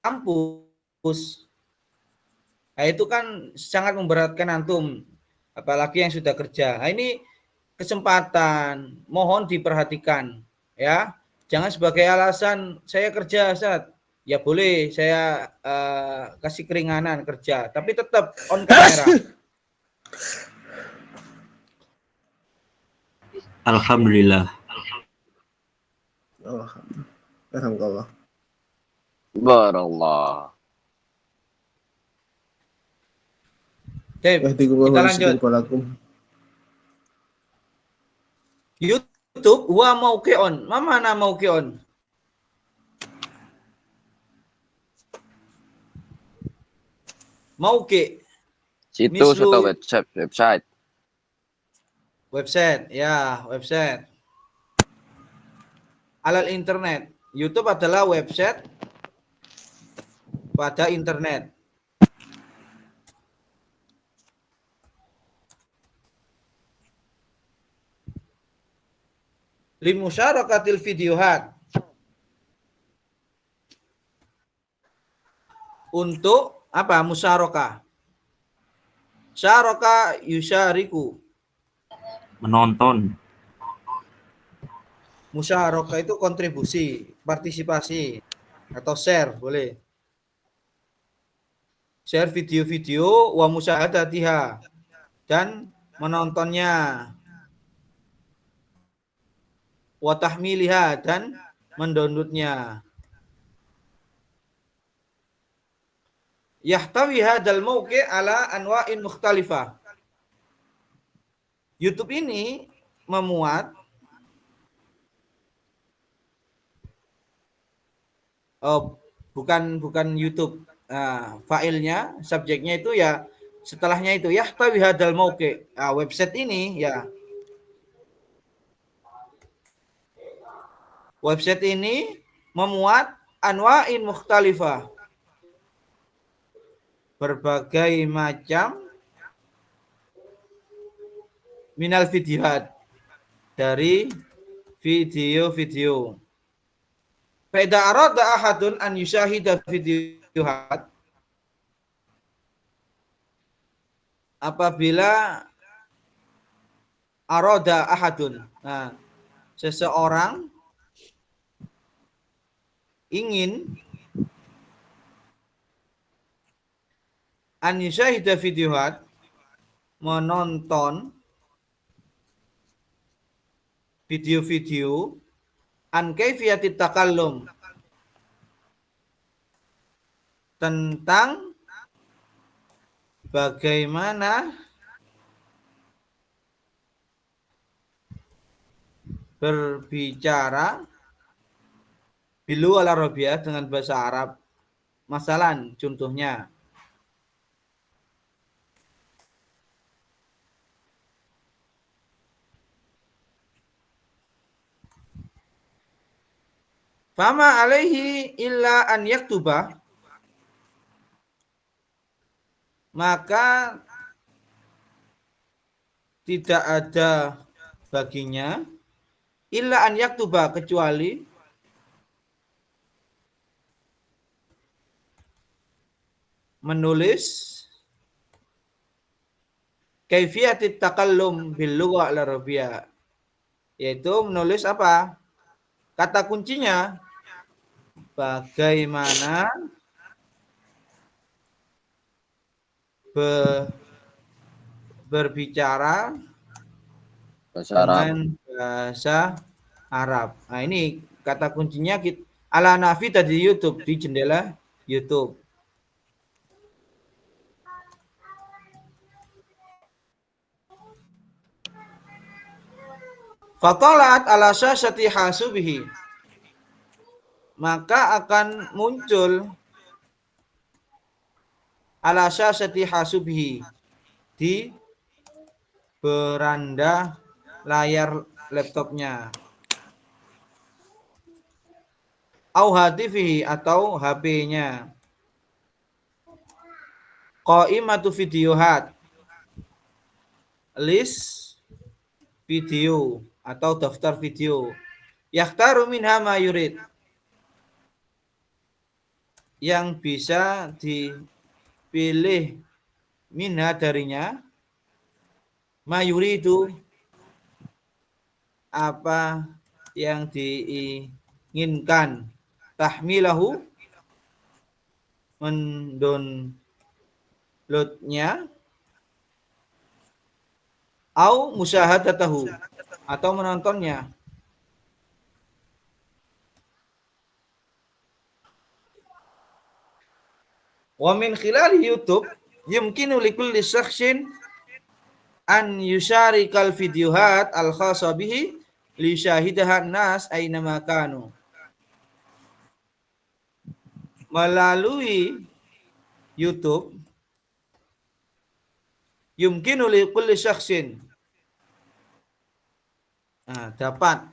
kampus. Nah, itu kan sangat memberatkan antum, apalagi yang sudah kerja. Nah, ini kesempatan, mohon diperhatikan ya. Jangan sebagai alasan saya kerja, Ustaz. Ya boleh saya kasih keringanan kerja, tapi tetap on kamera. Alhamdulillah. Alhamdulillah. Barallah. Kita lanjut. YouTube wa mauqi'un. Mana mauqi'un? Mauqi'. Situs Mislu atau website. website, ya, website. Alal internet. YouTube adalah website pada internet. Limusyarakatil videohat. Untuk apa? Musyarakah. Syaraka yusyariku. Menonton. Musyarakah itu kontribusi, partisipasi, atau share, boleh. Share video-video wa musyahadatiha, dan menontonnya, wa tahmiliha, dan mendownloadnya. Yahtawi hadzal mauqi' ala anwa'in mukhtalifah. YouTube ini memuat bukan YouTube. Filenya, subjeknya itu ya setelahnya itu yahtawi hadzal mauqi'. Website ini ya. Website ini memuat anwa'in mukhtalifah. Berbagai macam minal videohat, dari video-video. Fa'idha arada ahadun an yusyahida videohat, apabila arada ahadun, seseorang ingin an yusyahida videohat, menonton video-video, an kaifiyatit takallum, tentang bagaimana berbicara bilu al Arabiyah, dengan bahasa Arab. Masalan, contohnya, fama alaihi illa an yaktuba, maka tidak ada baginya illa an yaktuba, kecuali menulis kaifiyatit takallum bil lughah al arabiyah, yaitu menulis apa? Kata kuncinya, bagaimana berbicara dengan bahasa Arab. Nah, ini kata kuncinya ala nafi tadi YouTube, di jendela YouTube. Fatalat ala syasyati hasubihi, maka akan muncul ala syasyati hasubihi, di beranda layar laptopnya, au hatifihi, atau HP-nya, qaimatu videohat, list video atau daftar video, yakhtaru minha ma yurid, yang bisa dipilih minha darinya mayuri itu apa yang diinginkan tahmilahu mendownloadnya au musyahadatahu atau menontonnya. Wa min khilali YouTube yumkinu likulli syakhsin an yusyarikal videohat al khassa bihi li yushahidaha nas aina makanu. Melalui YouTube yumkinu likulli syakhsin dapat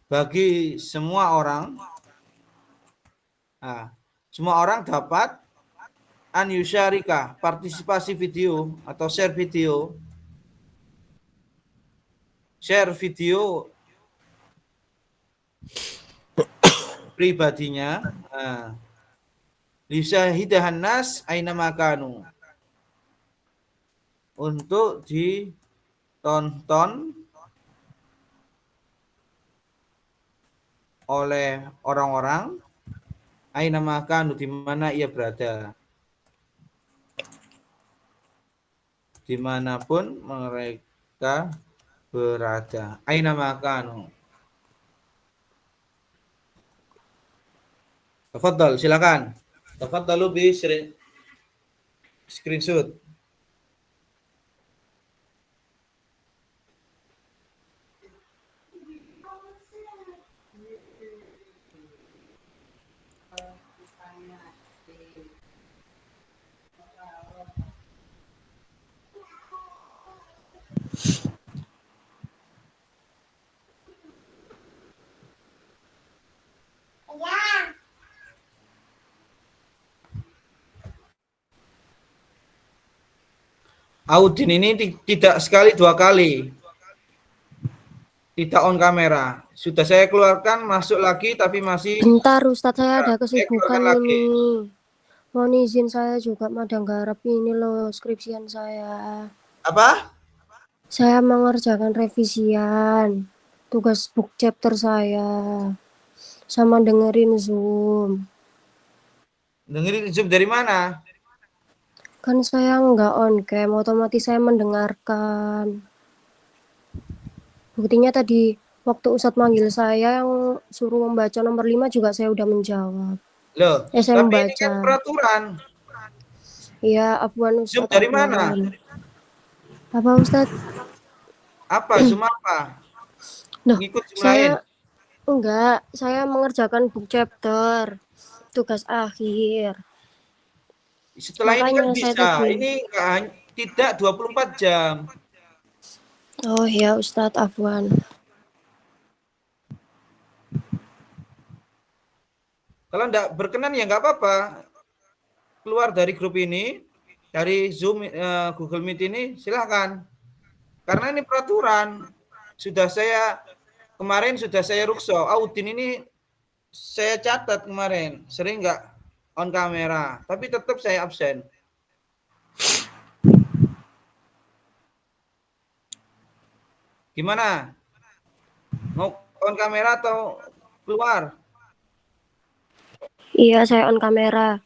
bagi semua orang semua orang dapat an yusyarika partisipasi video atau share video pribadinya lisyahidahan nas aina makanu untuk ditonton oleh orang-orang aina makanu di mana ia berada, dimanapun mereka berada. Aina makanu. Tafadhal, silakan. Tafadhalu bi screenshot. Audin ini tidak sekali dua kali, tidak on kamera. Sudah saya keluarkan, masuk lagi, tapi masih. Bentar Ustadz, saya ada Saya kesibukan keluarkan lagi. ini. Mohon izin, saya juga madang garap ini loh skripsian saya. Apa? Saya mengerjakan revisian tugas book chapter saya sama dengerin Zoom. Dengerin Zoom dari mana? Kan saya nggak on cam, otomatis saya mendengarkan. Buktinya tadi waktu Ustadz manggil saya yang suruh membaca nomor 5 juga saya udah menjawab. Loh, Saya tapi ini kan membaca. peraturan. Iya, afwan Zoom Ustadz. dari mana? Apa Ustadz? Apa? Zoom apa? Loh, Ngikut Zoom lain? enggak, saya mengerjakan book chapter tugas akhir. Setelah ini kan Makanya saya bisa. tadi. Ini tidak 24 jam. Oh ya Ustadz, afwan. Kalau enggak berkenan ya enggak apa-apa. Keluar dari grup ini, dari Zoom Google Meet ini, silahkan. Karena ini peraturan. Kemarin sudah saya rukso. Audin ini saya catat kemarin. Sering enggak on kamera. Tapi tetap saya absen. Gimana? Mau on kamera atau keluar? Iya, saya on kamera.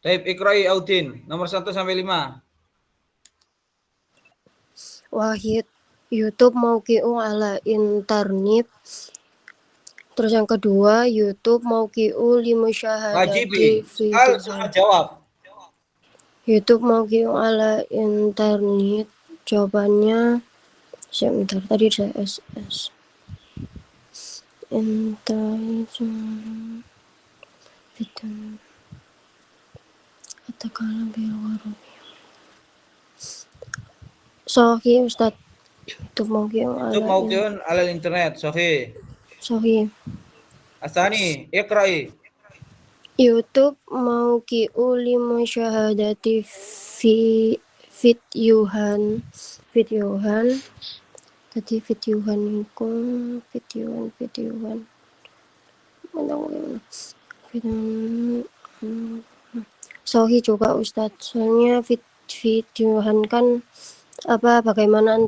Baik, Iqra'i Audin, nomor 1 sampai 5. Wahid, YouTube mauqi'u ala internet. Terus yang kedua, YouTube mauqi'u limusyahadati Wajibi. Soal videohan. jawab. YouTube mauqi'u ala internet. Jawabannya sebentar, tadi saya SS. Internet video katakanlah biar warung. Sohi Ustadz. YouTube mauqi'u Itu ala mauqi'un alal internet. Sahih. Sohi. Asani, Iqra'i. YouTube mauqi'u limusyahadati videohan. Tadi videohan iku videohan. Sohi juga Ustadz. Soalnya videohan kan bagaimana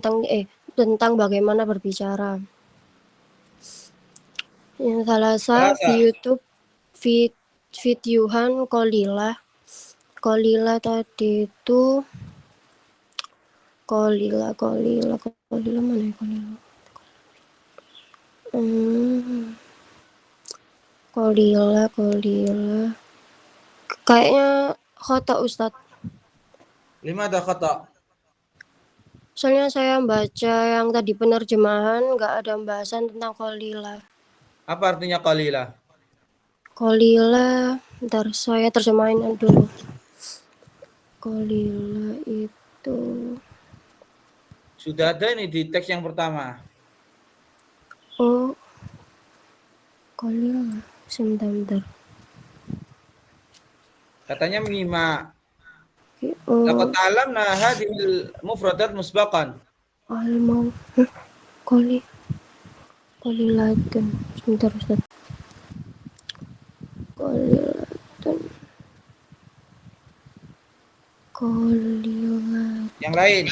tentang bagaimana berbicara. Yang salah Salasa. di YouTube videohan Kolila tadi itu Kolila mana ya Kolila? Kolila. Kayaknya khata Ustadz. 5 ada khata. Soalnya saya baca yang tadi penerjemahan nggak ada pembahasan tentang Kolila. Apa artinya qalila? Kolila, ntar saya terjemahin dulu. Kolila itu Sudah ada ini di teks yang pertama. Kolila, sebentar. Katanya menyimak. Oh, Laqad ta'allamna hadhil mufradat musbaqan. Almau, Kolilatun, sebentar Ustaz. Kolilat. Yang lain.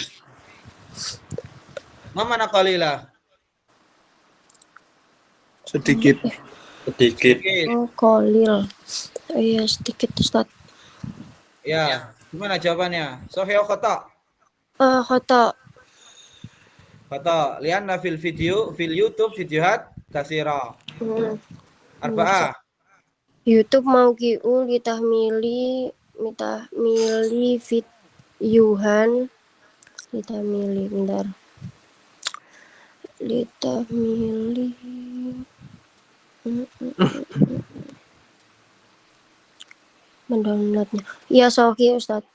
Mana qalila? Sedikit. Sedikit. Oh, kolil. Iya, sedikit Ustaz. Ya, gimana jawabannya? Sahih atau khata? Khata. Khata. Lianna fil YouTube videohat kasira. Arba'ah. YouTube mauqi'u litahmili videohan. Litahmili, bentar. Litahmili. Mendownloadnya. Iya, Sohi Ustaz.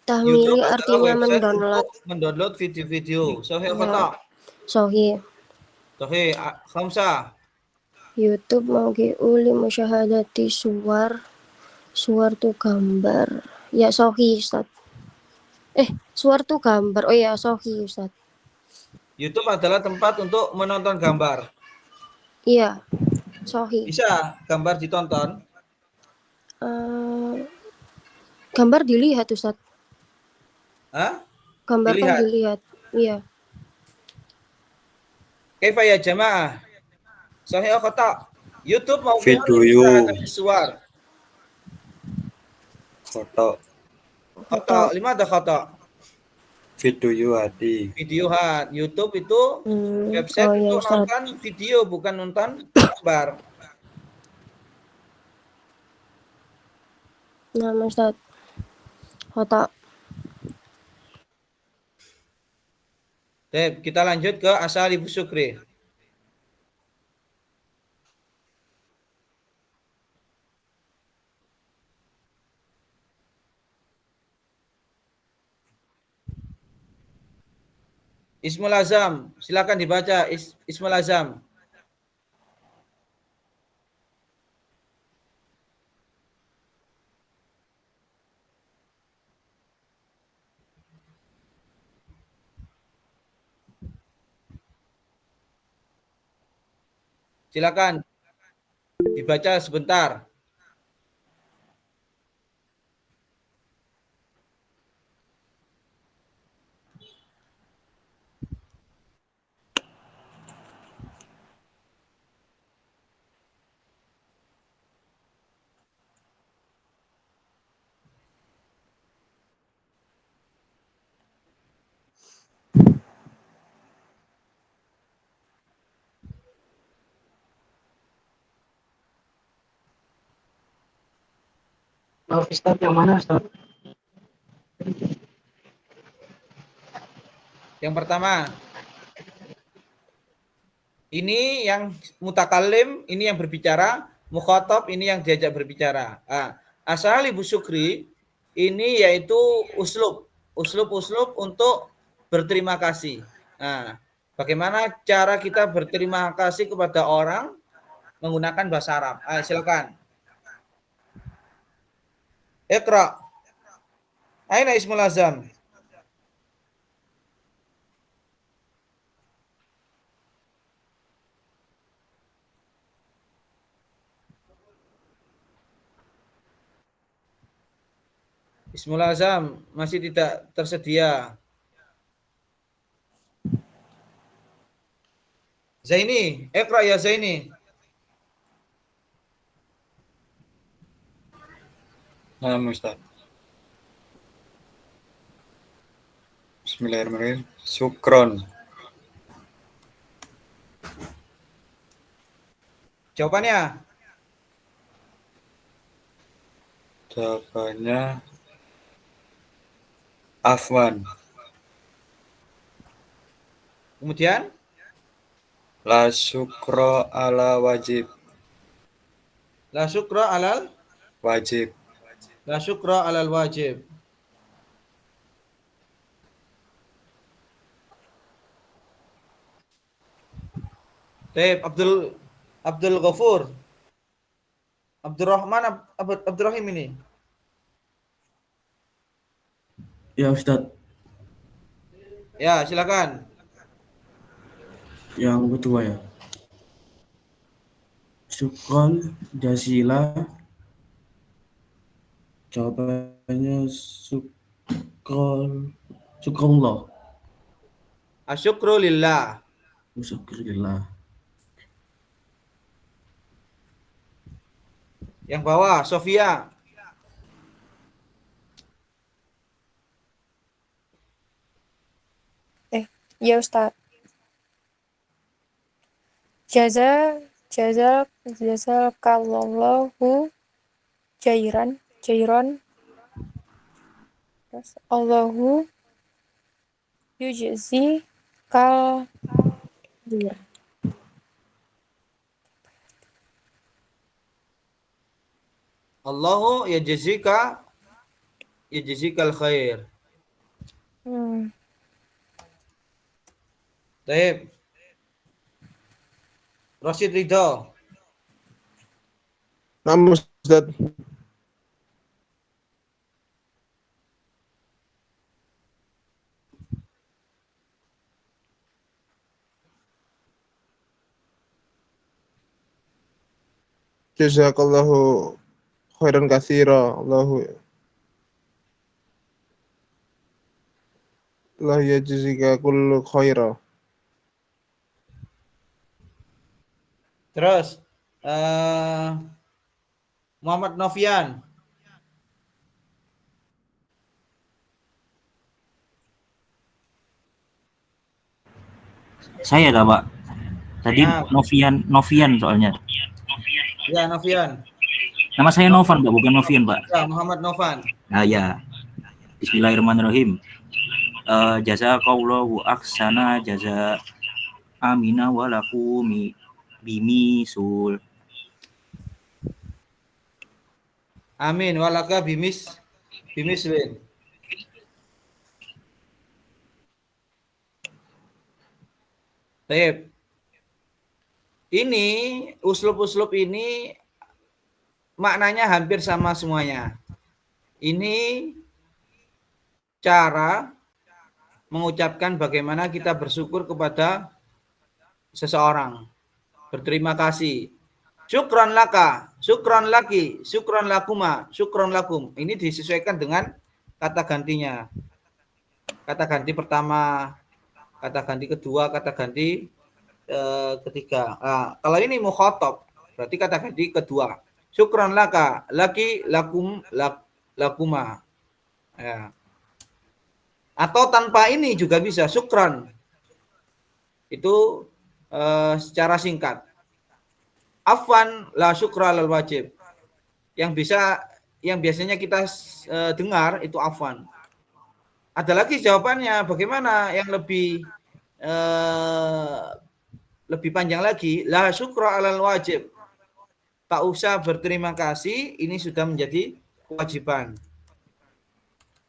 Tahmili YouTube adalah artinya website mendownload. untuk mendownload video-video. Sahih atau Ya. khata? Sohi. Sahih. Khamsah. YouTube mauqi'u limusyahadati suar tuh gambar. Ya, Sohi Ustaz. Suar tuh gambar. Oh ya, Sohi Ustaz. YouTube adalah tempat untuk menonton gambar. Iya, Sohi. Bisa gambar ditonton? Gambar dilihat Ustaz. Hah? Gambar kan Dilihat. dilihat. Iya. Kaifa ya jamaah? Sahih atau khata? YouTube mau Video. suar. Foto. Khata. 5 ada khata. Video hati. Video hat. YouTube itu website Oh ya untuk Ustaz. nonton video, bukan nonton gambar. Nah, Ustaz. Khata. Baik, kita lanjut ke Asalibu Syukri. Ismul Azam, silakan dibaca Ismul Azam. Silakan dibaca sebentar. Ustaz yang mana Ustaz? Yang pertama, ini yang mutakallim, ini yang berbicara, mukhatab ini yang diajak berbicara. Asal Ibu Syukri ini yaitu uslub untuk berterima kasih. Nah, bagaimana cara kita berterima kasih kepada orang menggunakan bahasa Arab? Silakan. Iqra. Aina ismul azam? Ismul azam masih tidak tersedia. Zaini, Iqra ya Zaini. Nah, Ustaz. Bismillahirrahmanirrahim. Syukron. Jawabannya? Jawabannya afwan. Kemudian? La syukro ala wajib. La syukra alal? Wajib. La syukra alal wajib. Baik, Abdul Ghafur. Abdurrahman, Abdurrahim ini. Ya Ustadz, Ya, silakan. yang kedua ya. Syukron jasila. Jawabannya syukrullah. Asyukru lillah. Syukurillah. Yang bawah, Sofia. Ya Ustaz. Jazakallahu jairan. Terus Allahu yujzi kal Allahu yajzikal khair. Baik. Rashid Ridho. Naam Ustaz. Jazakallahu khairan katsira. Allah yajzika kullu khaira. Terus Muhammad Novian. Saya dah, Pak. Tadi Nah. Novian soalnya. Ya, Novian. Nama saya Novan, Pak, bukan Novian, Pak. Ya, Muhammad Novan. Nah, ya. Bismillahirrahmanirrahim. Jazakallahu ahsana jaza amina walaku bimisul. Amin walaka bimislin. Baik. Ini uslub-uslub ini maknanya hampir sama semuanya. Ini cara mengucapkan bagaimana kita bersyukur kepada seseorang. Berterima kasih. Syukron laka, syukron laki, syukron lakuma, syukron lakum. Ini disesuaikan dengan kata gantinya. Kata ganti pertama, kata ganti kedua, kata ganti ketiga. Kalau ini mukhatab, berarti kata ganti kedua. Syukron laka, laki, lakum, lakuma. Ya. Atau tanpa ini juga bisa, syukron. Itu secara singkat. Afwan la syukra lal wajib. Yang bisa yang biasanya kita dengar itu afwan. Ada lagi jawabannya, bagaimana yang lebih panjang lagi, la syukra alal wajib. Tak usah berterima kasih, ini sudah menjadi kewajiban.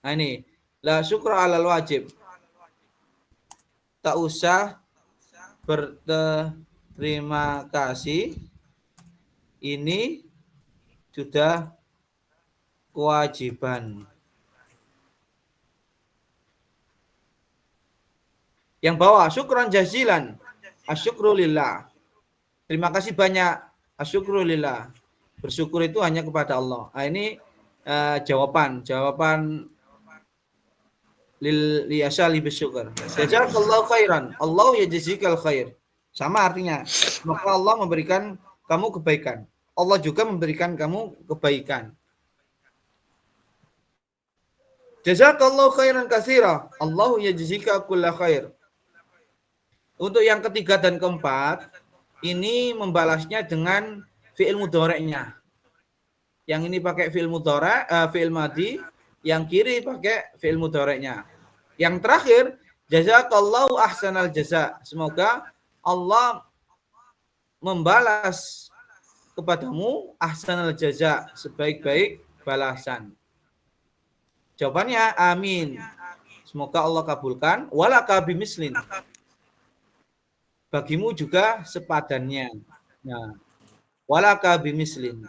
Nah ini, la syukra alal wajib. Tak usah berterima kasih, ini sudah kewajiban. Yang bawah, syukran jazilan, asyukru lillah. Terima kasih banyak, asyukru lillah. Bersyukur itu hanya kepada Allah. Nah, ini jawaban liyasali bersyukur. Jazakallahu khairan. Allah yajzikal khair. Sama artinya. Maka Allah memberikan kamu kebaikan. Allah juga memberikan kamu kebaikan. Jazakallahu khairan katsira. Allahu yajzika kulla khair. Untuk yang ketiga dan keempat, ini membalasnya dengan fi'il mudhari'nya. Yang ini pakai fi'il mudhari', fi'il madhi, yang kiri pakai fi'il mudhari'nya. Yang terakhir, jazakallahu ahsanal jaza. Semoga Allah membalas kepadamu ahsanal jaza, sebaik-baik balasan. Jawabannya amin. Semoga Allah kabulkan. Walaka bimislin. Bagimu juga sepadannya. Nah, walaka bimislin.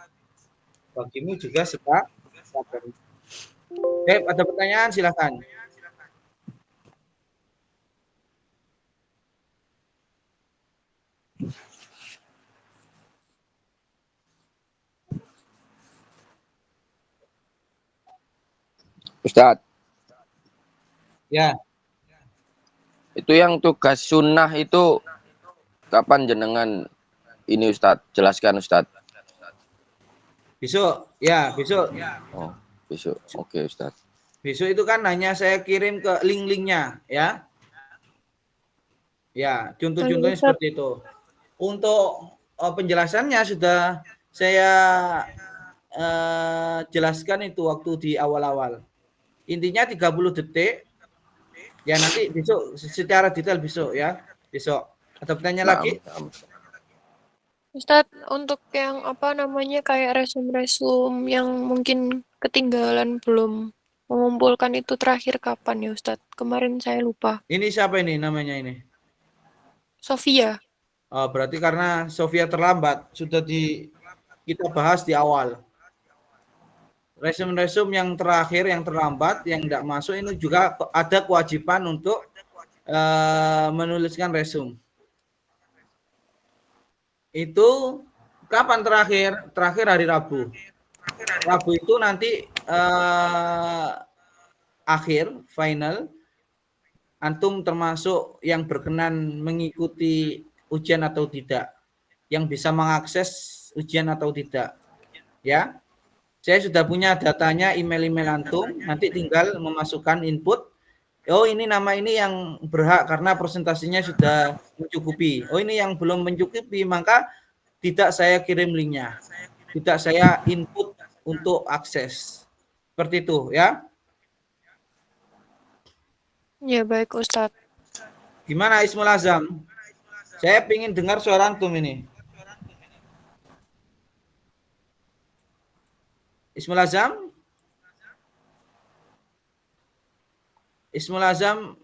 Bagimu juga sepadannya. Ada pertanyaan, silakan. Ustadz, Ya, itu yang tugas sunnah itu kapan jenengan ini Ustadz? Jelaskan Ustadz. besok. Ya, besok. Oh, besok. Oke Ustadz. Besok itu kan hanya saya kirim ke link-linknya, ya. Ya, contoh-contohnya seperti itu. Untuk penjelasannya sudah saya jelaskan itu waktu di awal-awal. Intinya 30 detik. Ya nanti besok secara detail besok ya. Besok. Ada pertanyaan lagi? Ustadz, untuk yang apa namanya kayak resum-resum yang mungkin ketinggalan belum mengumpulkan itu terakhir kapan ya Ustadz? Kemarin saya lupa. Ini siapa ini namanya ini? Sofia. Oh, berarti karena Sofia terlambat. Sudah kita bahas di awal. Resum-resum yang terakhir, yang terlambat, yang tidak masuk ini juga ada kewajiban untuk menuliskan resum. Itu kapan terakhir? Terakhir hari Rabu. Rabu itu nanti akhir, final. Antum termasuk yang berkenan mengikuti ujian atau tidak. Yang bisa mengakses ujian atau tidak. Ya. Saya sudah punya datanya, email-email antum, nanti tinggal memasukkan input. Oh ini nama ini yang berhak karena presentasinya sudah mencukupi. Oh ini yang belum mencukupi, maka tidak saya kirim linknya. Tidak saya input untuk akses. Seperti itu ya. Ya baik Ustadz. Gimana Ismul Azam? Saya ingin dengar suara antum ini. Ismul Azam? Ismul Azam?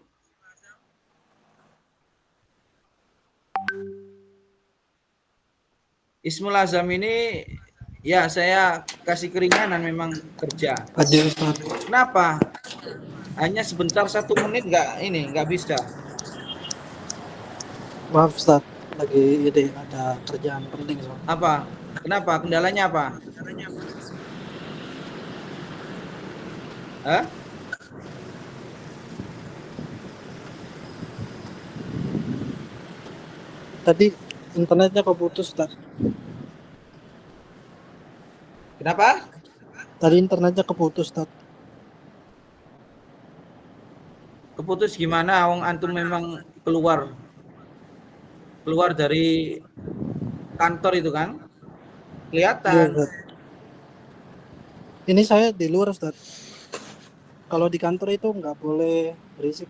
Ismul Azam ini ya saya kasih keringanan memang kerja. Hadir Ustaz. Kenapa? Hanya sebentar 1 menit nggak bisa. Maaf Ustaz, lagi ini ada kerjaan penting Ustaz. Apa? Kenapa? Kendalanya apa? Hah? Tadi internetnya keputus Ustaz. Kenapa? Tadi internetnya keputus Ustaz. Keputus gimana? Wong antum memang keluar dari kantor itu kan? Iya, Kelihatan. Ustaz. Ini saya di luar Ustaz. Kalau di kantor itu nggak boleh berisik.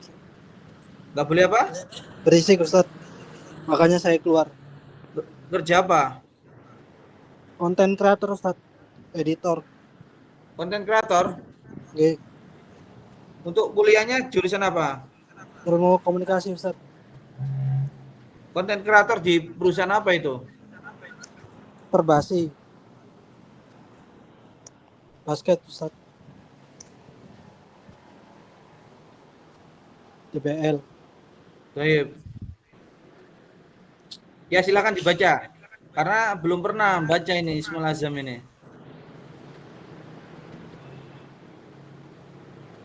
Nggak boleh apa? Berisik Ustaz. Makanya saya keluar. Kerja apa? Konten kreator Ustaz. Editor. Konten kreator. Oke. Untuk kuliahnya jurusan apa? Ilmu komunikasi Ustaz. Konten kreator di perusahaan apa itu? Perbasi. Basket Ustaz. DBL. Baik. Ya silakan dibaca. Karena belum pernah baca ini Ismul Azam ini.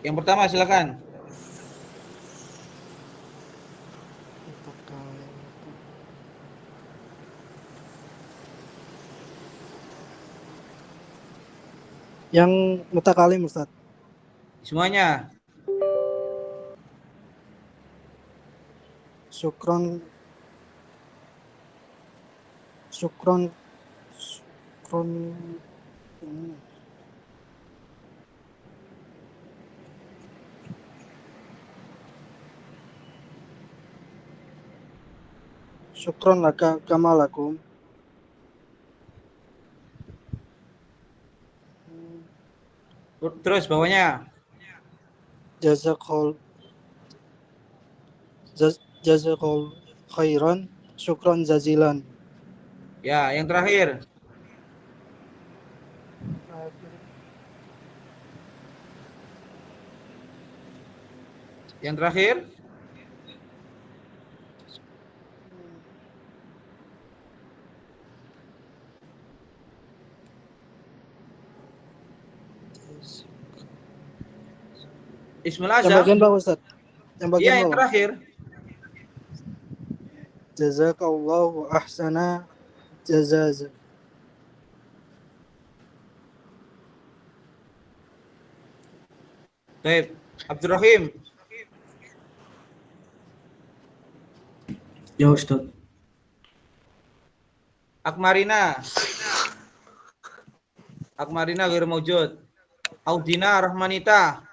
Yang pertama silakan. Yang mutakalim Ustaz. Semuanya. Syukron syukron laka kama lakum. Terus bawahnya. Jazakul khairan syukron jazilan. Ya, yang terakhir. Yang terakhir. Ismul Yang Azam. bagian bawah Ustaz. Yang bagian Iya, yang bawah. terakhir. Jazakallahu ahsana jazaz. Baik, Abdurrahim. Ya Ustaz. Akmarina. Akmarina ghair maujud. Audina Rahmanita.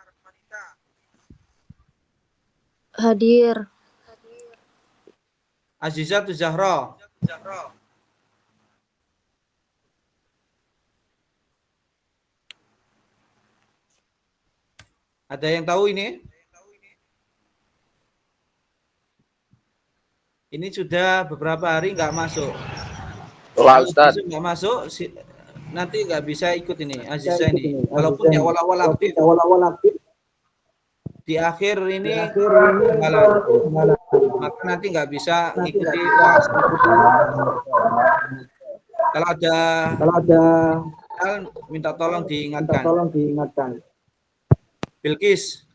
Hadir. Azizatu Zahra. Ada yang tahu ini? Ini sudah beberapa hari nggak masuk. Lah Kalau Ustaz. besok nggak masuk, nanti nggak bisa ikut ini Aziza ini. Walaupun di awal-awal aktif, di akhir ini ketinggalan. Maka nanti nggak bisa ikuti kelas. Kalau ada minta tolong diingatkan. Bilkis.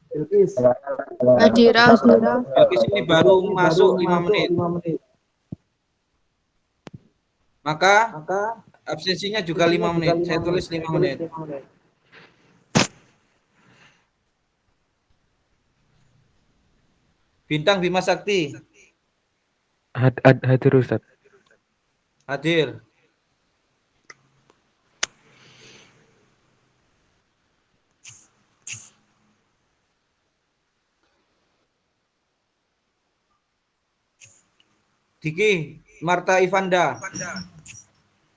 Hadira. Bilkis ini baru masuk 5 menit. Maka absensinya juga 5 menit. Saya tulis 5 menit. Bintang Bima Sakti. Hadir Ustaz. Hadir. Diki Marta Ivanda.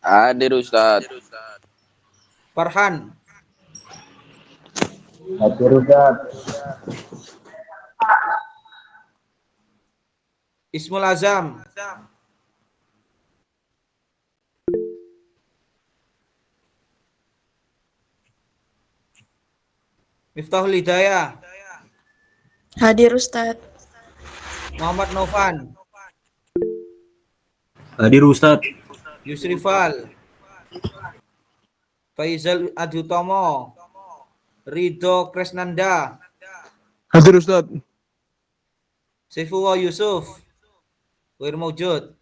Hadir Ustaz. Farhan. Hadir Ustaz. Ismul Azam. Miftahul Hidayah. Hadir Ustaz. Muhammad Novan. Hadir Ustaz. Yusrifal. Faizal Adutomo. Ridho Kresnanda. Hadir Ustaz. Saifullah Yusuf. Ghair maujud.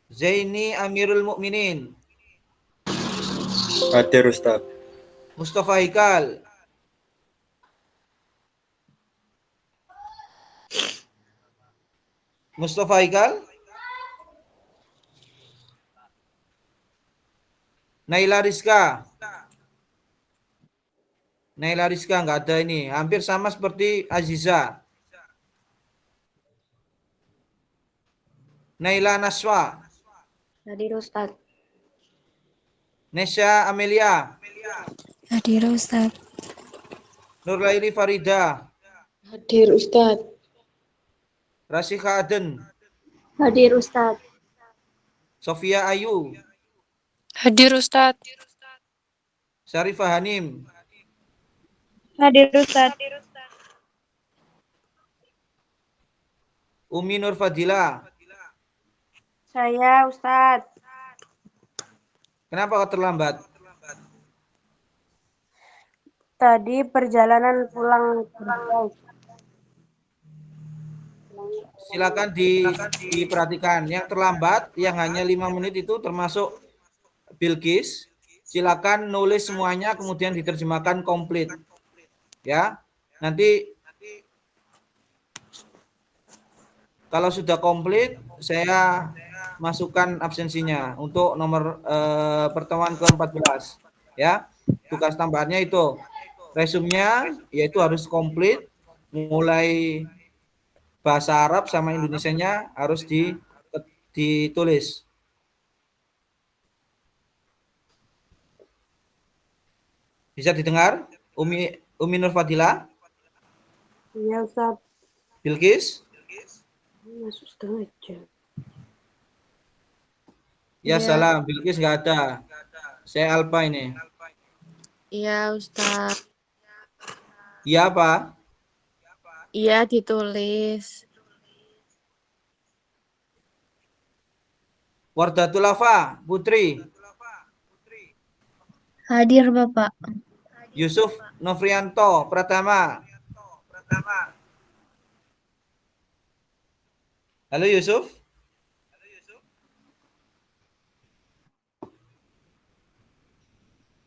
Zaini Amirul Mukminin. Hadir Ustaz. Mustafa Hikal. Mustafa Hikal. Naila Rizka. Naila Rizka nggak ada ini. Hampir sama seperti Aziza. Naila Naswa. Hadir Ustadz. Nesya Amelia. Hadir Ustadz. Nurlaili Farida. Hadir Ustadz. Rasikha Aden. Hadir Ustadz. Sofia Ayu. Hadir Ustadz. Syarifah Hanim. Hadir Ustadz. Umi Nur Fadila. Saya Ustadz. Kenapa kau terlambat? Tadi perjalanan pulang kerja. Silakan diperhatikan. Yang terlambat, yang hanya 5 menit itu termasuk Bilqis. Silakan nulis semuanya, kemudian diterjemahkan komplit. Ya, nanti kalau sudah komplit, saya masukkan absensinya untuk nomor pertemuan ke-14. Ya, tugas tambahannya itu. Resumnya yaitu harus komplit, mulai bahasa Arab sama Indonesianya harus ditulis. Bisa didengar? Umi Nur Fadila? Iya Ustadz. Bilqis? Masuk setengah jam. Ya Iya. salam, Bilqis nggak ada. Saya Alpa ini. Iya Ustadz. Iya apa? Iya ditulis. Wardatul Lafa, Putri. Hadir Bapak. Yusuf Novrianto, Pratama. Halo Yusuf.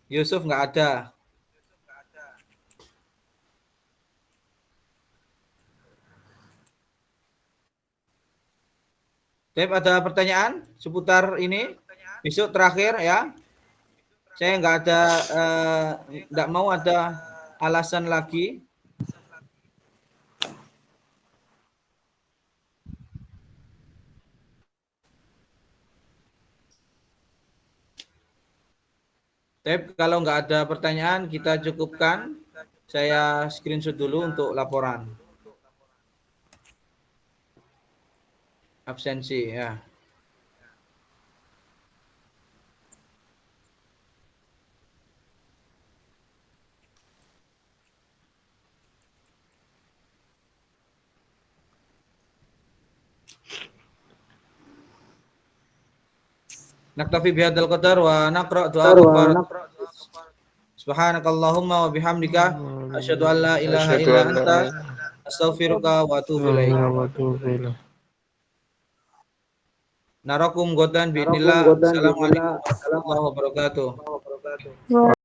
Yusuf nggak ada. Tep, ada pertanyaan seputar ini? Besok terakhir ya. Saya nggak ada, nggak mau ada alasan lagi. Tep, kalau nggak ada pertanyaan kita cukupkan. Saya screenshot dulu untuk laporan. Absensi ya. Naktafi bihadzal qadar wa naqra du'a kafarat. Subhanakallahumma wa bihamdika asyhadu an la ilaha illa anta astaghfiruka wa atubu ilaik. Narakum godan bi'nillah. Assalamualaikum warahmatullahi wabarakatuh.